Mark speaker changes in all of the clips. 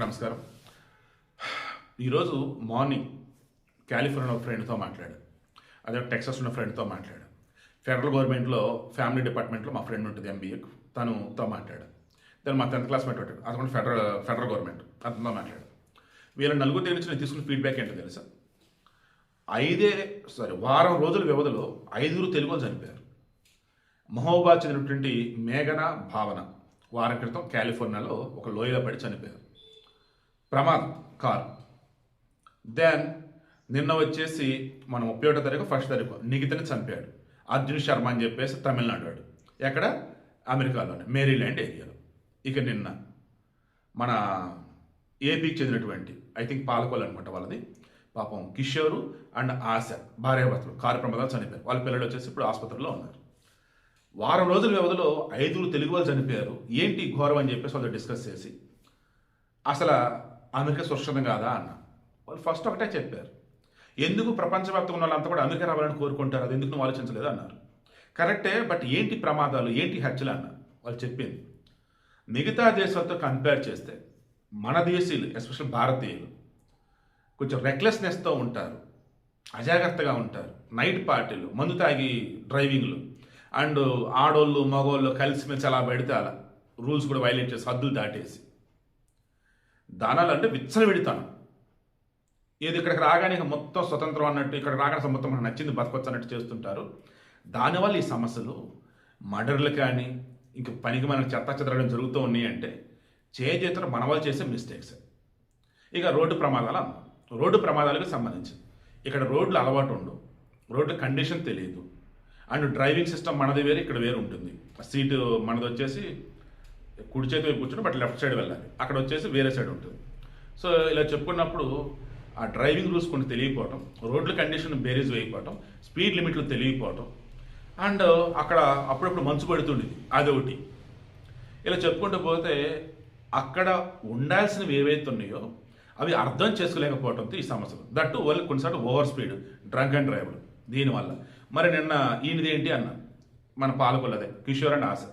Speaker 1: అందరికీ నమస్కారం. ఈరోజు మార్నింగ్ కాలిఫోర్నియా ఫ్రెండ్తో మాట్లాడాను. అదే టెక్సాస్ ఉన్న ఫ్రెండ్తో మాట్లాడాను. ఫెడరల్ గవర్నమెంట్లో ఫ్యామిలీ డిపార్ట్మెంట్లో మా ఫ్రెండ్ ఉంటుంది ఎంబీఏకు, తనతో మాట్లాడాను. దాన్ని మా 10th క్లాస్ పెట్టాడు. అది కూడా ఫెడరల్ గవర్నమెంట్ అతనితో మాట్లాడాను. వీళ్ళ నలుగురు దగ్గర నుంచి నేను తీసుకున్న ఫీడ్బ్యాక్ ఏంటో తెలుసా? వారం రోజుల వ్యవధిలో 5 తెలుగు వాళ్ళు చనిపోయారు. మహోబాద్ చెందినటువంటి మేఘన భావన వారం క్రితం కాలిఫోర్నియాలో ఒక లోయలో పడి చనిపోయారు. ప్రమాదం కారు. దెన్ నిన్న వచ్చేసి మనం 31వ తారీఖు 1st తారీఖు నిఖితని చంపాడు. అర్జున్ శర్మ అని చెప్పేసి తమిళనాడు వాడు. ఎక్కడ? అమెరికాలోనే మేరీల్యాండ్ ఏరియాలో. ఇక నిన్న మన ఏపీకి చెందినటువంటి ఐ థింక్ పాలకొల్లు అనమాట వాళ్ళది, పాపం కిషోరు అండ్ ఆశ భార్యాభర్తలు కారు ప్రమాదాలు చనిపోయారు. వాళ్ళ పిల్లలు వచ్చేసి ఇప్పుడు ఆసుపత్రిలో ఉన్నారు. వారం రోజుల వ్యవధిలో 5 తెలుగు వాళ్ళు చనిపోయారు. ఏంటి ఘోరం అని చెప్పేసి వాళ్ళు డిస్కస్ చేసి అసలు అమెరికా సురక్షితం కాదా అన్న. వాళ్ళు ఫస్ట్ ఒకటే చెప్పారు, ఎందుకు ప్రపంచవ్యాప్తంగా ఉన్న వాళ్ళంతా కూడా అమెరికా రావాలని కోరుకుంటారు, అది ఎందుకు నువ్వు ఆలోచించలేదు అన్నారు. కరెక్టే, బట్ ఏంటి ప్రమాదాలు, ఏంటి హత్యలు అన్నారు. వాళ్ళు చెప్పింది మిగతా దేశాలతో కంపేర్ చేస్తే మన దేశీయులు ఎస్పెషల్ భారతీయులు కొంచెం రెక్లెస్నెస్తో ఉంటారు, అజాగ్రత్తగా ఉంటారు. నైట్ పార్టీలు, మందు తాగి డ్రైవింగ్లు, అండ్ ఆడోళ్ళు మగోళ్ళు కలిసి మెలిసి అలా పెడితే అలా రూల్స్ కూడా వైలేట్ చేసి హద్దులు దాటేసి దానాలు అంటే విచ్చలు పెడతాను. ఏది ఇక్కడికి రాగానే మొత్తం స్వతంత్రం అన్నట్టు, ఇక్కడ రాగానే మొత్తం మనకు నచ్చింది బతకొచ్చు అన్నట్టు చేస్తుంటారు. దానివల్ల ఈ సమస్యలు మర్డర్లు కానీ ఇంక పనికి మనకు చెత్త జరుగుతూ ఉన్నాయి. అంటే చేతులు మన వాళ్ళు చేసే మిస్టేక్స్. ఇక రోడ్డు ప్రమాదాలు అన్నాం. రోడ్డు ప్రమాదాలకు సంబంధించి ఇక్కడ రోడ్లు అలవాటు ఉండవు, రోడ్డు కండిషన్ తెలియదు, అండ్ డ్రైవింగ్ సిస్టమ్ మనది వేరే, ఇక్కడ వేరు ఉంటుంది. సీటు మనది వచ్చేసి కుడి చేతి వైపు కూర్చొని బట్ లెఫ్ట్ సైడ్ వెళ్ళాలి, అక్కడ వచ్చేసి వేరే సైడ్ ఉంటుంది. సో ఇలా చెప్పుకున్నప్పుడు ఆ డ్రైవింగ్ రూల్స్ కొన్ని తెలియకపోవటం, రోడ్ల కండిషన్ బేరీజ్ వేయకపోవటం, స్పీడ్ లిమిట్లు తెలియకపోవటం, అండ్ అక్కడ అప్పుడప్పుడు మంచు పడుతుండేది అదొకటి. ఇలా చెప్పుకుంటూ పోతే అక్కడ ఉండాల్సినవి ఏవైతే ఉన్నాయో అవి అర్థం చేసుకోలేకపోవడంతో ఈ సమస్యలు. దట్టు వాళ్ళు కొన్నిసార్లు over speed, drunk and driver. దీనివల్ల మరి నిన్న ఈయనది ఏంటి అన్న మన పాలకొల్లదే కిషోర్ అండ్ ఆశ.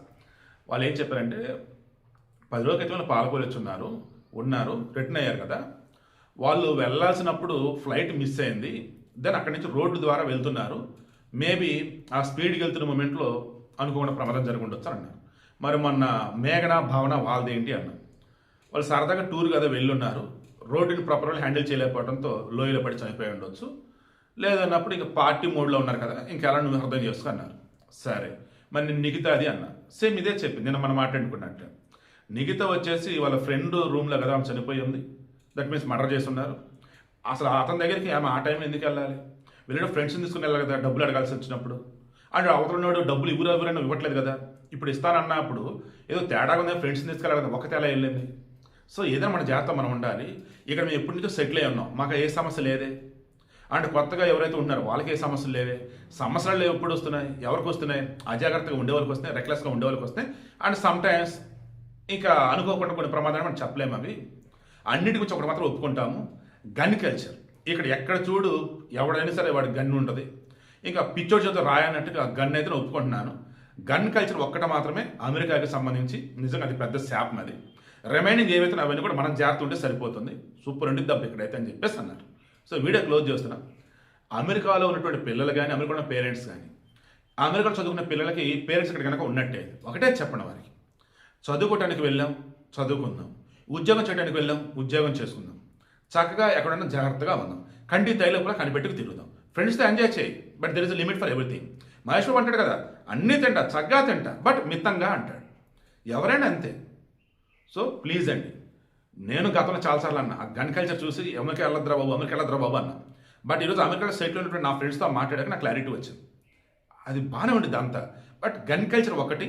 Speaker 1: వాళ్ళు ఏం చెప్పారంటే 10 రోజుల క్రితం పాలకొల్లు ఉన్నారు రిటర్న్ అయ్యారు కదా, వాళ్ళు వెళ్ళాల్సినప్పుడు ఫ్లైట్ మిస్ అయింది, దెన్ అక్కడి నుంచి రోడ్డు ద్వారా వెళ్తున్నారు, మేబీ ఆ స్పీడ్కి వెళ్తున్న మూమెంట్లో అనుకోకుండా ప్రమాదం జరిగి ఉండొచ్చు అన్నారు. మరి మొన్న మేఘన భావన వాళ్ళది ఏంటి అన్నారు. వాళ్ళు సరదాగా టూర్ కదా వెళ్ళున్నారు, రోడ్డుని ప్రాపర్గా హ్యాండిల్ చేయలేకపోవడంతో లోయలో పడి చనిపోయి ఉండొచ్చు, లేదన్నప్పుడు ఇక పార్టీ మోడ్లో ఉన్నారు కదా, ఇంకెలా నువ్వు అర్థం చేసుకో అన్నారు. సరే, మరి నేను నిఖిత అది అన్నా. సేమ్ ఇదే చెప్పింది నిన్న మనం మాట్లాడుకున్నట్టు. నిఖిత వచ్చేసి వాళ్ళ ఫ్రెండ్ రూమ్లో కదా ఆమె చనిపోయి ఉంది, దట్ మీన్స్ మర్డర్ చేస్తున్నారు. అసలు అతని దగ్గరికి ఆమె ఆ టైం ఎందుకు వెళ్ళాలి? వీళ్ళు ఫ్రెండ్స్ని తీసుకుని వెళ్ళాలి కదా డబ్బులు అడగాల్సి వచ్చినప్పుడు. అండ్ అవతలన్నాడు డబ్బులు ఎవరైనా ఇవ్వట్లేదు కదా, ఇప్పుడు ఇస్తానన్నప్పుడు ఏదో తేడాగా ఉంది, ఫ్రెండ్స్ని తీసుకెళ్ళాలి కదా, ఒక తేడా వెళ్ళింది. సో ఏదైనా మన జాగ్రత్త మనం ఉండాలి. ఇక్కడ మేము ఎప్పటి నుంచో సెటిల్ అయి ఉన్నాం, మాకు ఏ సమస్య లేదే. అండ్ కొత్తగా ఎవరైతే ఉన్నారో వాళ్ళకి ఏ సమస్యలు లేవే. సమస్యలు ఎప్పుడు వస్తున్నాయి, ఎవరికి వస్తున్నాయి? అజాగ్రత్తగా ఉండే వాళ్ళకి వస్తున్నాయి, రెక్లెస్గా ఉండే వాళ్ళకి వస్తున్నాయి. అండ్ సమ్ టైమ్స్ ఇంకా అనుకోకుండా కొన్ని ప్రమాదాలు మనం చెప్పలేము. అవి అన్నిటి గురించి ఒకటి మాత్రం ఒప్పుకుంటాము, గన్ కల్చర్. ఇక్కడ ఎక్కడ చూడు ఎవడైనా సరే వాడి గన్ ఉంటుంది. ఇంకా పిచ్చోడి చేత రాయన్నట్టుగా గన్ అయితే నేను ఒప్పుకుంటున్నాను. గన్ కల్చర్ ఒక్కట మాత్రమే అమెరికాకి సంబంధించి నిజంగా అది పెద్ద శాపం. అది రిమైనింగ్ ఏవైతే అవన్నీ కూడా మనం జాగ్రత్త ఉంటే సరిపోతుంది. సూపర్ ఉండి దెబ్బ ఇక్కడైతే అని చెప్పేసి అన్నారు. సో వీడియో క్లోజ్ చేస్తున్నాం. అమెరికాలో ఉన్నటువంటి పిల్లలు కానీ, అమెరికాలో ఉన్న పేరెంట్స్ కానీ, అమెరికాలో చదువుకున్న పిల్లలకి పేరెంట్స్ ఇక్కడ కనుక ఉన్నట్టే ఒకటే చెప్పండి వారికి, చదువుకోవటానికి వెళ్ళాం చదువుకుందాం, ఉద్యోగం చేయడానికి వెళ్ళాం ఉద్యోగం చేసుకుందాం, చక్కగా ఎక్కడైనా జాగ్రత్తగా ఉందాం, కంటి తైలోపల కనిపెట్టుకు తిరుగుదాం, ఫ్రెండ్స్తో ఎంజాయ్ చేయి, but there is a limit for everything. Mahesh Babu అంటాడు కదా, అన్నీ తింటా చక్కగా తింటా బట్ మిత్తంగా అంటాడు. ఎవరైనా అంతే. సో ప్లీజ్ అండి, నేను గతంలో చాలాసార్లు అన్న ఆ గన్ కల్చర్ చూసి అమెరికా వెళ్ళద్రా బాబు అన్న. బట్ ఈరోజు అమెరికా స్టేట్లో ఉన్నటువంటి నా ఫ్రెండ్స్తో మాట్లాడాక నాకు క్లారిటీ వచ్చింది. అది బాగానే ఉండేది అంతా, బట్ గన్ కల్చర్ ఒకటి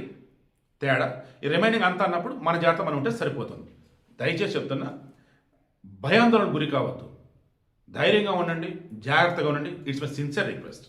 Speaker 1: తేడా, ఈ రిమైనింగ్ అంతా అన్నప్పుడు మన జాగ్రత్త మనం ఉంటే సరిపోతుంది. దయచేసి చెప్తున్నా, భయాందోళనకు గురి కావద్దు, ధైర్యంగా ఉండండి, జాగ్రత్తగా ఉండండి. It's my sincere request.